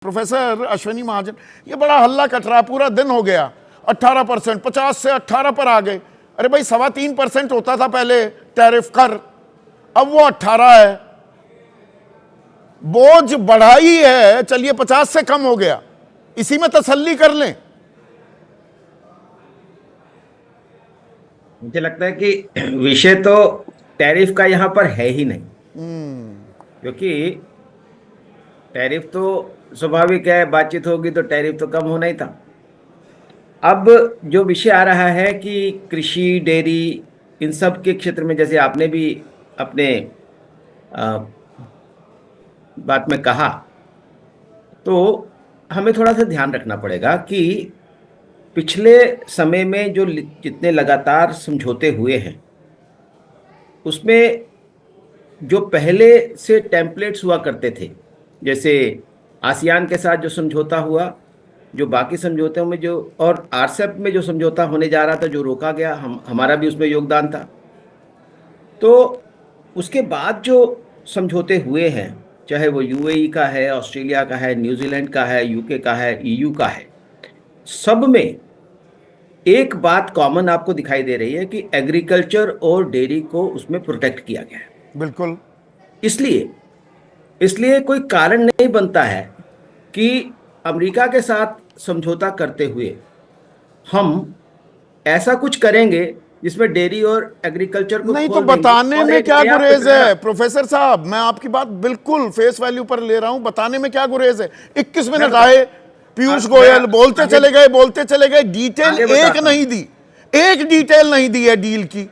Professor Ashwini महाजन, ये बड़ा हल्ला कट रहा, पूरा दिन हो गया 18%, 50 से 18 पर आ गए। अरे भाई 3.25% होता था पहले टैरिफ कर, अब वो 18 है। बोझ बढ़ाई है, चलिए 50 से कम हो गया, इसी में तसल्ली कर लें। मुझे लगता है कि विषय तो टैरिफ का यहां पर है ही नहीं, क्योंकि टैरिफ तो स्वाभाविक है, बातचीत होगी तो टैरिफ तो कम होना ही था। अब जो विषय आ रहा है कि कृषि, डेयरी, इन सब के क्षेत्र में, जैसे आपने भी अपने बात में कहा, तो हमें थोड़ा सा ध्यान रखना पड़ेगा कि पिछले समय में जो जितने लगातार समझौते हुए हैं, उसमें जो पहले से टेम्पलेट्स हुआ करते थे, जैसे आसियान के साथ जो समझौता हुआ, जो बाकी समझौतों में जो, और आरसेप में जो समझौता होने जा रहा था, जो रोका गया, हमारा भी उसमें योगदान था। तो उसके बाद जो समझौते हुए हैं, चाहे वो यूएई का है, ऑस्ट्रेलिया का है, न्यूजीलैंड का है, यूके का है, ईयू का है, सब में एक बात कॉमन आपको दिखाई दे रही है कि एग्रीकल्चर और डेयरी को उसमें प्रोटेक्ट किया गया है। बिल्कुल। इसलिए कोई कारण नहीं बनता है कि अमेरिका के साथ समझौता करते हुए हम ऐसा कुछ करेंगे जिसमें डेयरी और एग्रीकल्चर को नहीं तो खोल देंगे। बताने और में एक क्या नया गुरेज पिटारा। है प्रोफेसर साहब, मैं आपकी बात बिल्कुल फेस वैल्यू पर ले रहा हूं, बताने में क्या गुरेज है। 21 मिनट आए, पीयूष गोयल बोलते चले गए, डिटेल एक नहीं दी, एक डिटेल नहीं दी है डील की।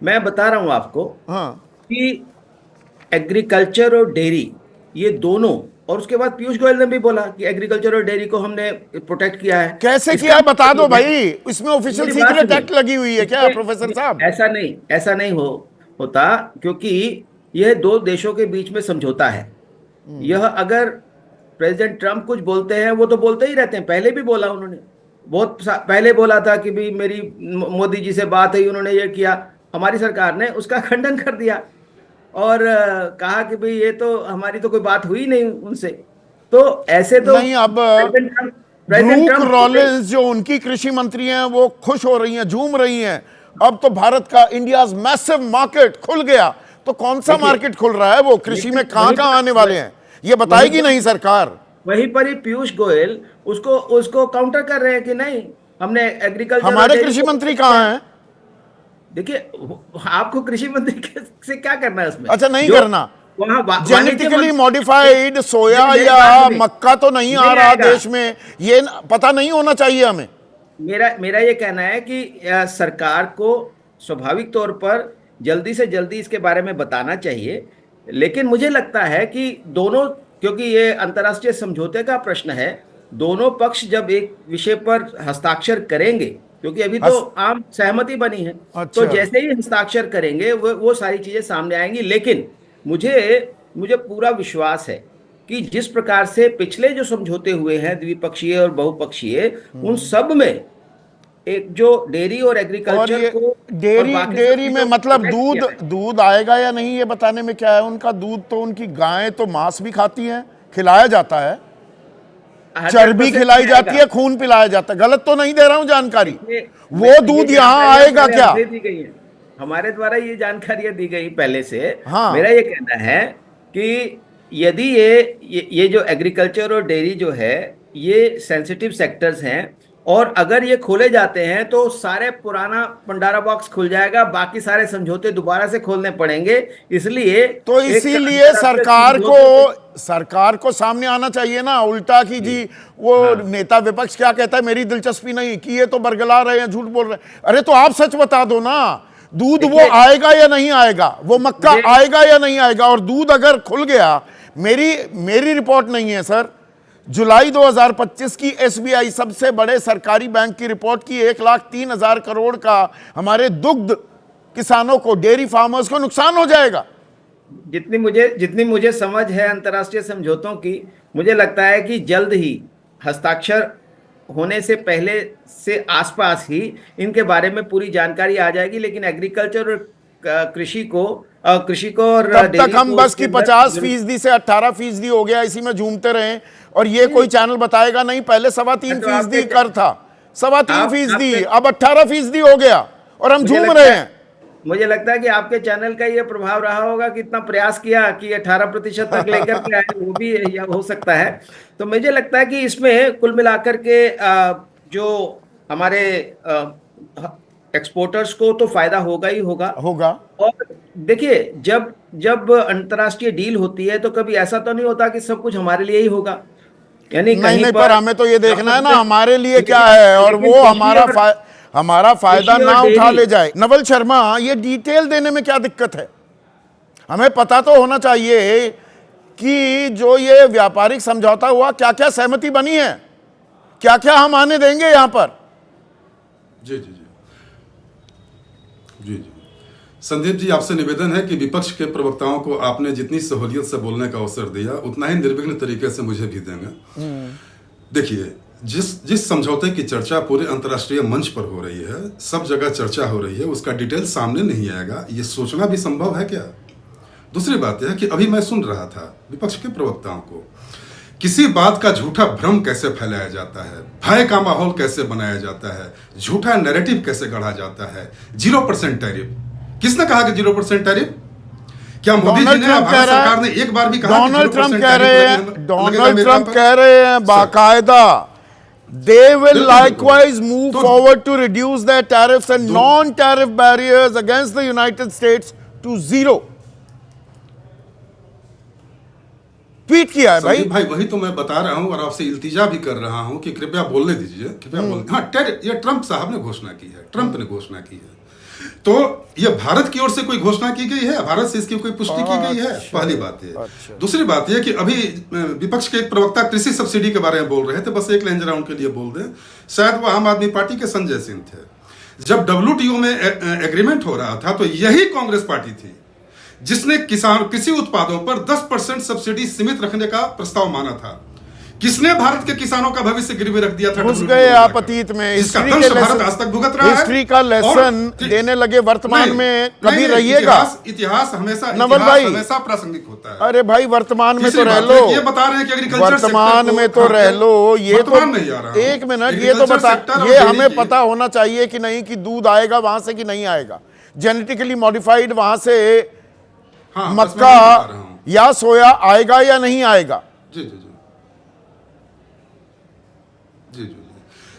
मैं बता रहा हूं आपको हाँ, कि एग्रीकल्चर और डेयरी, ये दोनों, और उसके बाद पीयूष गोयल ने भी बोला कि एग्रीकल्चर और डेयरी को हमने प्रोटेक्ट किया है। कैसे किया है बता दो भाई, इसमें ऑफिशियल मेरी बात सीक्रेट सुनिए। एक्ट लगी हुई है क्या प्रोफेसर साहब? ऐसा नहीं होता, क्योंकि यह दो देशों के बीच में समझौता है। यह अगर प्रेसिडेंट ट्रम्प कुछ बोलते हैं, वो तो बोलते ही रहते हैं, पहले भी बोला उन्होंने, पहले बोला था कि भाई मेरी मोदी जी से बात हुई, उन्होंने ये किया, हमारी सरकार ने उसका खंडन कर दिया और कहा कि भाई ये तो हमारी तो कोई बात हुई नहीं उनसे। तो ऐसे तो नहीं, अब प्रेसिडेंट ब्रूक ट्रम्प रॉलिंस जो उनकी कृषि मंत्री हैं, वो खुश हो रही हैं, झूम रही हैं। अब तो भारत का, इंडियाज मैसिव मार्केट खुल गया। तो कौन सा मार्केट खुल रहा है वो कृषि में, कहां कहां आने वाले हैं, ये बताएगी नहीं सरकार? वहीं पर ही पीयूष गोयल उसको काउंटर कर रहे हैं कि नहीं, हमने एग्रीकल्चर, हमारे कृषि मंत्री कहां हैं? देखिए, आपको कृषि मंत्री से क्या करना है उसमें? अच्छा, नहीं करना। वहां जेनेटिकली मॉडिफाइड सोया या मक्का तो नहीं आ रहा देश में, ये पता नहीं होना चाहिए हमें। मेरा ये कहना है कि सरकार को स्वाभाविक तौर पर जल्दी से जल्दी इसके बारे में बताना चाहिए। लेकिन मुझे लगता है कि दोनों, क्योंकि ये अंतर्राष्ट्रीय समझौते का प्रश्न है, दोनों पक्ष जब एक विषय पर हस्ताक्षर करेंगे, क्योंकि अभी तो आम सहमति बनी है, तो जैसे ही हस्ताक्षर करेंगे वो सारी चीजें सामने आएंगी। लेकिन मुझे पूरा विश्वास है कि जिस प्रकार से पिछले जो समझौते हुए हैं, द्विपक्षीय और बहुपक्षीय, उन सब में एक जो डेयरी और एग्रीकल्चर को, डेयरी में मतलब दूध आएगा या नहीं, ये बताने में क्या है उनका? दूध तो उनकी गायें तो मांस भी खाती हैं, खिलाया जाता है, चर्बी खिलाई जाती है, खून पिलाया जाता है। गलत तो नहीं दे रहा हूं जानकारी? वो दूध यहाँ आएगा क्या? दी गई है, हमारे द्वारा ये जानकारियां दी गई पहले से। हाँ। मेरा ये कहना है कि यदि ये जो एग्रीकल्चर और डेयरी जो है, ये सेंसिटिव सेक्टर्स हैं, और अगर ये खोले जाते हैं तो सारे पुराना पंडारा बॉक्स खुल जाएगा, बाकी सारे समझौते दोबारा से खोलने पड़ेंगे। इसीलिए सरकार को सामने आना चाहिए ना, उल्टा की जी वो नेता विपक्ष क्या कहता है, मेरी दिलचस्पी नहीं कि ये तो बरगला रहे हैं, झूठ बोल रहे हैं। अरे तो आप सच बता दो ना, दूध वो आएगा या नहीं आएगा, वो मक्का आएगा या नहीं आएगा? और दूध अगर खुल गया, मेरी रिपोर्ट नहीं है सर, जुलाई 2025 की एसबीआई सबसे बड़े सरकारी बैंक की रिपोर्ट की 1,03,000 करोड़ का हमारे दुग्ध किसानों को, डेयरी फार्मर्स को नुकसान हो जाएगा। जितनी मुझे समझ है अंतर्राष्ट्रीय समझौतों की, मुझे लगता है कि जल्द ही हस्ताक्षर होने से पहले से आसपास ही इनके बारे में पूरी जानकारी आ जाएगी। लेकिन एग्रीकल्चर और कृषि को और तब डेयरी तक हम को बस उसके की अंदर 50% से 18% हो गया, इसी में झूमते रहे। और ये कोई चैनल बताएगा नहीं, पहले 3.25% कर था, 3.25%, आपके अब 18% हो गया और हम मुझे झूम लगता रहे है हैं। मुझे लगता है कि आपके चैनल का ये प्रभाव रहा होगा कि इतना प्रयास किया कि 18% तक लेकर के आए, वो भी या हो सकता है। तो मुझे लगता है कि इसमें कुल मिलाकर के जो हमारे एक्सपोर्टर्स को तो फायदा होगा ही होगा। होगा। और देखिए, जब जब अंतर्राष्ट्रीय डील होती है तो कभी ऐसा तो नहीं होता कि सब कुछ हमारे लिए ही होगा, यानी नहीं कहीं नहीं, पर पर हमें तो ये देखना है ना हमारे लिए क्या लेकिन है, और लेकिन वो कृषि और हमारा फायदा कृषि और ना उठा डेयरी। ले जाए। नवल शर्मा, ये डिटेल देने में क्या दिक्कत है? हमें पता तो होना चाहिए कि जो ये व्यापारिक समझौता हुआ, क्या क्या सहमति बनी है, क्या क्या हम आने देंगे यहां पर। जी जी जी जी जी संदीप जी, आपसे निवेदन है कि विपक्ष के प्रवक्ताओं को आपने जितनी सहूलियत से बोलने का अवसर दिया, उतना ही निर्विघ्न तरीके से मुझे भी देंगे। देखिए, जिस समझौते की चर्चा पूरे अंतर्राष्ट्रीय मंच पर हो रही है, सब जगह चर्चा हो रही है, उसका डिटेल सामने नहीं आएगा, ये सोचना भी संभव है क्या? दूसरी बात यह है कि अभी मैं सुन रहा था विपक्ष के प्रवक्ताओं को, किसी बात का झूठा भ्रम कैसे फैलाया जाता है, भय का माहौल कैसे बनाया जाता है, झूठा नैरेटिव कैसे गढ़ा जाता है। 0% टैरिफ, किसने कहा कि 0% टैरिफ? क्या मोदी जी ने, भारत सरकार ने एक बार भी कहा कि 0% टैरिफ डोनाल्ड ट्रंप कह रहे हैं बाकायदा, they will likewise move forward to reduce their tariffs and non-tariff barriers against the United States to 0। Tweet किया है भाई। भाई वही तो मैं बता रहा हूं और आपसे इल्तिजा भी कर रहा हूं कि कृपया बोलने दीजिए, कृपया बोलने। हाँ, ये ट्रंप साहब ने घोषणा की है, ट्रंप ने घोषणा की है। तो ये भारत की ओर से कोई घोषणा की गई है, भारत से इसकी कोई पुष्टि की गई है, पहली बात है। दूसरी बात यह कि अभी विपक्ष के एक प्रवक्ता कृषि सब्सिडी के बारे में बोल रहे थे, बस एक लाइन जरा उनके लिए बोल दें, शायद वो आम आदमी पार्टी के संजय सिंह थे। जब WTO में एग्रीमेंट हो रहा था तो यही कांग्रेस पार्टी थी जिसने कृषि उत्पादों पर 10% सब्सिडी सीमित रखने का प्रस्ताव माना था। किसने भारत के किसानों का भविष्य गिरवी रख दिया था? घुस गए आप अतीत में, हिस्ट्री का लेसन देने लगे वर्तमान में कभी रहिएगा। इतिहास हमेशा नवल भाई हमेशा प्रासंगिक होता है। अरे भाई, वर्तमान में तो रह लो, ये बता रहे हैं कि एग्रीकल्चर वर्तमान में तो रह लो। ये तो एक मिनट, ये तो बता, ये हमें पता होना चाहिए कि नहीं कि दूध आएगा वहां से कि नहीं आएगा, जेनेटिकली मॉडिफाइड वहां से मक्का या सोया आएगा या नहीं आएगा। जी जी जी जी जी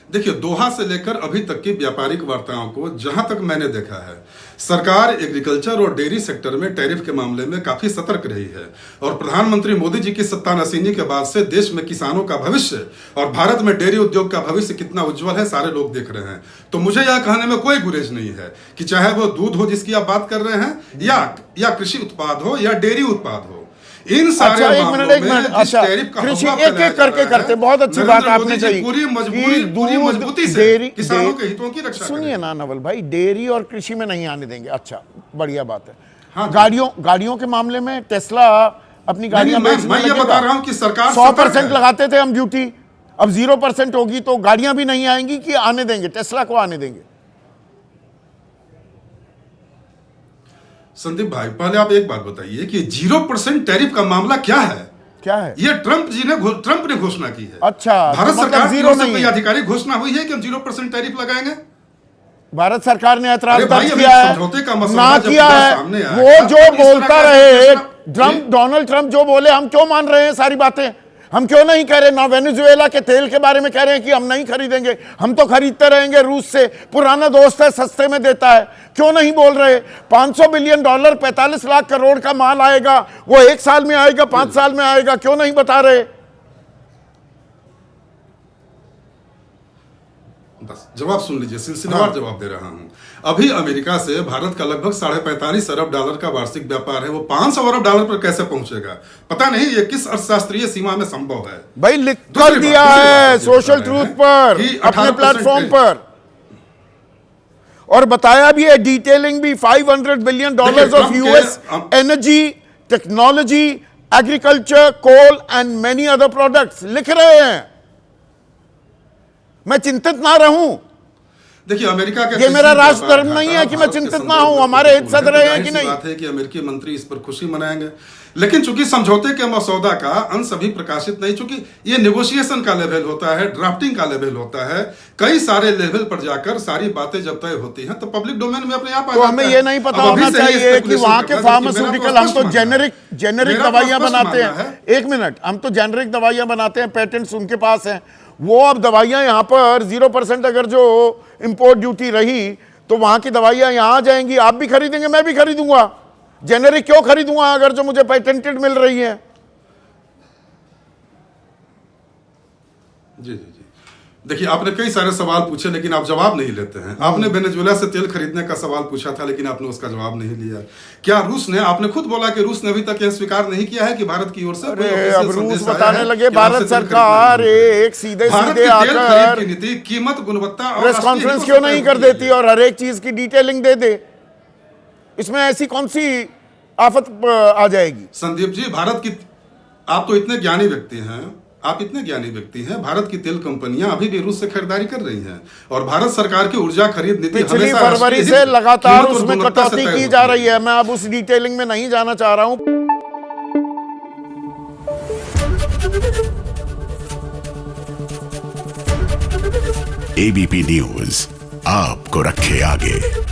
देखिए, दोहा से लेकर अभी तक की व्यापारिक वार्ताओं को जहां तक मैंने देखा है, सरकार एग्रीकल्चर और डेयरी सेक्टर में टैरिफ के मामले में काफी सतर्क रही है। और प्रधानमंत्री मोदी जी की सत्तानसीनी के बाद से देश में किसानों का भविष्य और भारत में डेयरी उद्योग का भविष्य कितना उज्जवल है, सारे लोग देख रहे हैं। तो मुझे यह कहने में कोई गुरेज नहीं है कि चाहे वो दूध हो जिसकी आप बात कर रहे हैं, या कृषि उत्पाद हो या डेयरी उत्पाद हो, इन सारे एक मिनट अच्छा, कृषि एक एक करके करते, बहुत अच्छी बात आपने कही, पूरी मजबूती से किसानों के हितों की रक्षा। सुनिए ना नवल भाई, डेयरी और कृषि में नहीं आने देंगे। अच्छा, बढ़िया बात है। हाँ, गाड़ियों के मामले में टेस्ला अपनी गाड़ियां मैं ये बता रहा हूं कि सरकार 100% लगाते थे हम ड्यूटी, अब 0% होगी तो गाड़ियां भी नहीं आएंगी कि आने देंगे, टेस्ला को आने देंगे? संदीप भाई, पहले आप एक बात बताइए कि 0% टैरिफ का मामला क्या है? क्या है ये? ट्रंप ने घोषणा की है। अच्छा, भारत सरकार की ओर से कोई नहीं आधिकारिक घोषणा हुई है कि हम 0% टैरिफ लगाएंगे? भारत सरकार ने ऐतराज दर्ज किया किया है, ना किया है। वो जो बोलता रहे डोनाल्ड ट्रंप जो बोले, हम क्यों मान रहे हैं सारी बातें? हम क्यों नहीं कह रहे? ना वेनेजुएला के तेल के बारे में कह रहे हैं कि हम नहीं खरीदेंगे, हम तो खरीदते रहेंगे रूस से, पुराना दोस्त है, सस्ते में देता है। क्यों नहीं बोल रहे? $500 बिलियन 45 लाख करोड़ का माल आएगा, वो 1 साल में आएगा, 5 साल में आएगा, क्यों नहीं बता रहे? बस जवाब सुन लीजिए, सिलसिलेवार जवाब दे रहा हूं। अभी अमेरिका से भारत का लगभग $45.5 अरब का वार्षिक व्यापार है, वो $500 अरब पर कैसे पहुंचेगा पता नहीं, ये किस अर्थशास्त्रीय सीमा में संभव है। भाई लिख कर दिया है सोशल ट्रूथ पर, अपने प्लेटफॉर्म पर, और बताया भी है, डिटेलिंग भी, $500 billion of US energy, technology, agriculture, coal and many other products लिख रहे हैं। मैं चिंतित ना रहूं। देखिए अमेरिका का ये किसी मेरा भी राष्ट्र व्यापार धर्म नहीं घाटा है कि मैं भारत के चिंतित ना संदर्भ हूं, में हमारे हित प्रतिकूल सध रहे हैं जाहिर कि सी नहीं। बात है कि अमेरिकी मंत्री इस पर खुशी मनाएंगे, लेकिन चूंकि समझौते के मसौदा का अंश अभी प्रकाशित नहीं, चूंकि ये नेगोशिएशन का लेवल होता है, ड्राफ्टिंग का लेवल होता है, कई सारे लेवल पर जाकर सारी बातें जब तय होती हैं तो पब्लिक डोमेन में अपने आप आ तो जाता हमें है। ये नहीं पता अब अभी होना से ही चाहिए कि speculation वहां के करना, जबकि मेरा फार्मास्यूटिकल, हम स्पष्ट तो मानना है। जेनेरिक मेरा दवाइयां स्पष्ट बनाते मानना हैं। एक मिनट, हम तो जेनेरिक दवाइयां बनाते हैं, पेटेंट्स उनके पास हैं। वो अब दवाइयां यहां पर 0% अगर जो इंपोर्ट ड्यूटी रही तो वहां की दवाइयां यहां आ जाएंगी, आप भी खरीदेंगे, मैं भी खरीदूंगा। जेनेरिक क्यों खरीदूंगा अगर जो मुझे पेटेंटेड मिल रही है? जी जी जी, देखिए आपने कई सारे सवाल पूछे लेकिन आप जवाब नहीं लेते हैं। आपने वेनेजुएला से तेल खरीदने का सवाल पूछा था लेकिन आपने उसका जवाब नहीं लिया। क्या रूस ने, आपने खुद बोला कि रूस ने अभी तक यह स्वीकार नहीं किया है कि भारत की ओर से कोई अरे ऑफिशियल अब रूस संदेश आया बताने है लगे कि वहां भारत से तेल सरकार खरीदना है। एक सीधे भारत सीधे की तेल आकर खरीद की नीति कीमत, गुणवत्ता और प्रेस राष्ट्रीय कॉन्फ्रेंस हितों क्यों से नहीं तय कर होती है। देती और हर एक चीज की डिटेलिंग दे दे? इसमें ऐसी कौन सी आफत आ जाएगी? संदीप जी, भारत की, आप तो इतने ज्ञानी व्यक्ति हैं, आप इतने ज्ञानी व्यक्ति हैं, भारत की तेल कंपनियां अभी भी रूस से खरीदारी कर रही हैं और भारत सरकार की ऊर्जा खरीद नीति पिछली हमेशा फरवरी राष्ट्रीय से हित, लगातार कीमत और उसमें गुणवत्ता से कटौती तय की होती जा रही है। मैं अब उस डिटेलिंग में नहीं जाना चाह रहा हूं। एबीपी न्यूज आपको रखे आगे।